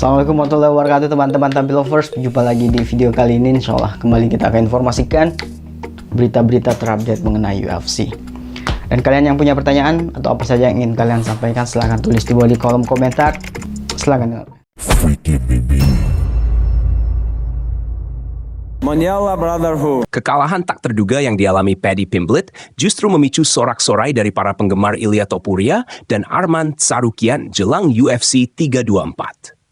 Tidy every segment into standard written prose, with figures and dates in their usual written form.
Assalamualaikum warahmatullahi wabarakatuh teman-teman Tampi Lovers. Jumpa lagi di video kali ini. Insyaallah kembali kita akan informasikan berita-berita terupdate mengenai UFC. Dan kalian yang punya pertanyaan atau apa saja yang ingin kalian sampaikan, silahkan tulis di bawah di kolom komentar. Silahkan. Mondial Brotherhood. Kekalahan tak terduga yang dialami Paddy Pimblett justru memicu sorak-sorai dari para penggemar Ilia Topuria dan Arman Tsarukyan jelang UFC 324.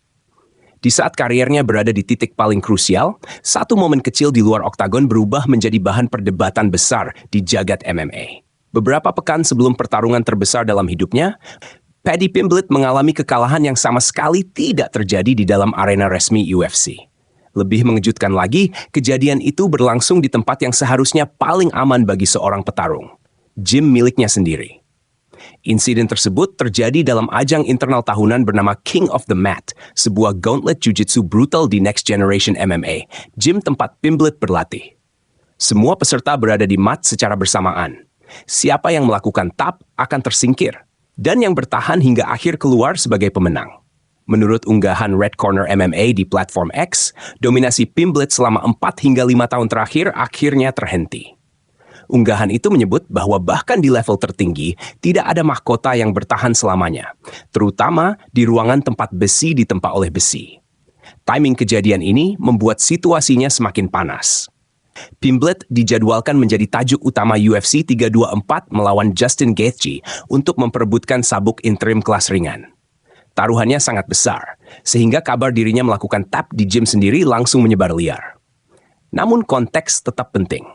Di saat karirnya berada di titik paling krusial, satu momen kecil di luar oktagon berubah menjadi bahan perdebatan besar di jagat MMA. Beberapa pekan sebelum pertarungan terbesar dalam hidupnya, Paddy Pimblett mengalami kekalahan yang sama sekali tidak terjadi di dalam arena resmi UFC. Lebih mengejutkan lagi, kejadian itu berlangsung di tempat yang seharusnya paling aman bagi seorang petarung, gym miliknya sendiri. Insiden tersebut terjadi dalam ajang internal tahunan bernama King of the Mat, sebuah gauntlet jiu-jitsu brutal di Next Generation MMA, gym tempat Pimblett berlatih. Semua peserta berada di mat secara bersamaan. Siapa yang melakukan tap akan tersingkir, dan yang bertahan hingga akhir keluar sebagai pemenang. Menurut unggahan Red Corner MMA di platform X, dominasi Pimblett selama 4 hingga 5 tahun terakhir akhirnya terhenti. Unggahan itu menyebut bahwa bahkan di level tertinggi, tidak ada mahkota yang bertahan selamanya, terutama di ruangan tempat besi ditempa oleh besi. Timing kejadian ini membuat situasinya semakin panas. Pimblett dijadwalkan menjadi tajuk utama UFC 324 melawan Justin Gaethje untuk memperebutkan sabuk interim kelas ringan. Taruhannya sangat besar, sehingga kabar dirinya melakukan tap di gym sendiri langsung menyebar liar. Namun konteks tetap penting.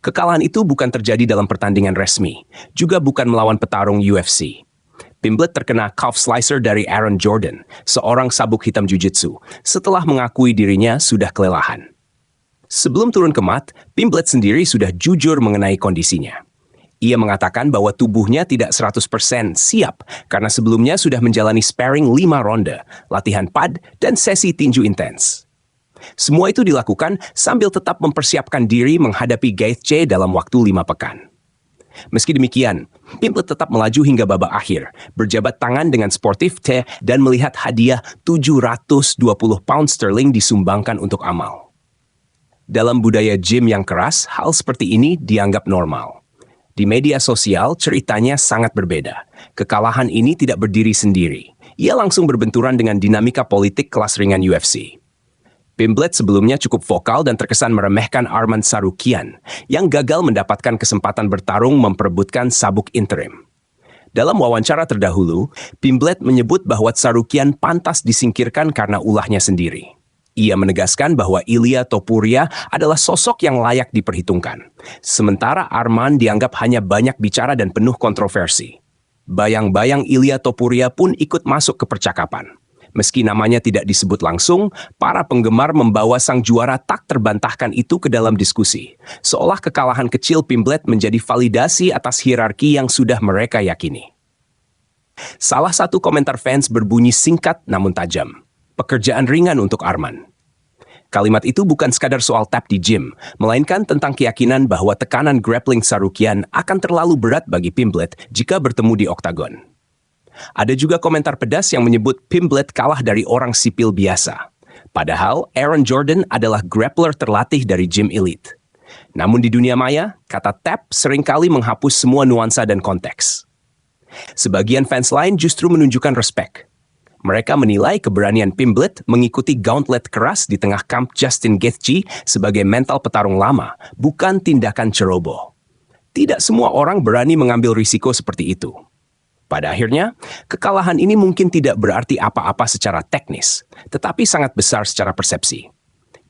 Kekalahan itu bukan terjadi dalam pertandingan resmi, juga bukan melawan petarung UFC. Pimblett terkena calf slicer dari Aaron Jordan, seorang sabuk hitam jiu-jitsu, setelah mengakui dirinya sudah kelelahan. Sebelum turun ke mat, Pimblett sendiri sudah jujur mengenai kondisinya. Ia mengatakan bahwa tubuhnya tidak 100% siap karena sebelumnya sudah menjalani sparring 5 ronde, latihan pad, dan sesi tinju intens. Semua itu dilakukan sambil tetap mempersiapkan diri menghadapi Gaethje dalam waktu 5 pekan. Meski demikian, Pimblett tetap melaju hingga babak akhir, berjabat tangan dengan sportif teh dan melihat hadiah 720 pound sterling disumbangkan untuk amal. Dalam budaya gym yang keras, hal seperti ini dianggap normal. Di media sosial, ceritanya sangat berbeda. Kekalahan ini tidak berdiri sendiri. Ia langsung berbenturan dengan dinamika politik kelas ringan UFC. Pimblett sebelumnya cukup vokal dan terkesan meremehkan Arman Tsarukyan, yang gagal mendapatkan kesempatan bertarung memperebutkan sabuk interim. Dalam wawancara terdahulu, Pimblett menyebut bahwa Tsarukyan pantas disingkirkan karena ulahnya sendiri. Ia menegaskan bahwa Ilia Topuria adalah sosok yang layak diperhitungkan. Sementara Arman dianggap hanya banyak bicara dan penuh kontroversi. Bayang-bayang Ilia Topuria pun ikut masuk ke percakapan. Meski namanya tidak disebut langsung, para penggemar membawa sang juara tak terbantahkan itu ke dalam diskusi. Seolah kekalahan kecil Pimblett menjadi validasi atas hierarki yang sudah mereka yakini. Salah satu komentar fans berbunyi singkat namun tajam. Pekerjaan ringan untuk Arman. Kalimat itu bukan sekadar soal tap di gym, melainkan tentang keyakinan bahwa tekanan grappling Tsarukyan akan terlalu berat bagi Pimblett jika bertemu di oktagon. Ada juga komentar pedas yang menyebut Pimblett kalah dari orang sipil biasa. Padahal Aaron Jordan adalah grappler terlatih dari gym elite. Namun di dunia maya, kata tap seringkali menghapus semua nuansa dan konteks. Sebagian fans lain justru menunjukkan respek. Mereka menilai keberanian Pimblett mengikuti gauntlet keras di tengah kamp Justin Gaethje sebagai mental petarung lama, bukan tindakan ceroboh. Tidak semua orang berani mengambil risiko seperti itu. Pada akhirnya, kekalahan ini mungkin tidak berarti apa-apa secara teknis, tetapi sangat besar secara persepsi.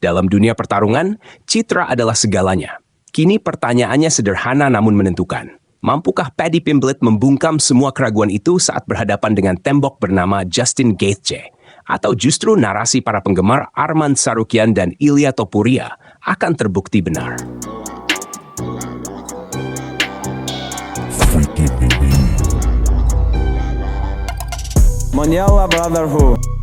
Dalam dunia pertarungan, citra adalah segalanya. Kini pertanyaannya sederhana namun menentukan. Mampukah Paddy Pimblett membungkam semua keraguan itu saat berhadapan dengan tembok bernama Justin Gaethje? Atau justru narasi para penggemar Arman Tsarukyan dan Ilia Topuria akan terbukti benar? Mondial Brotherhood.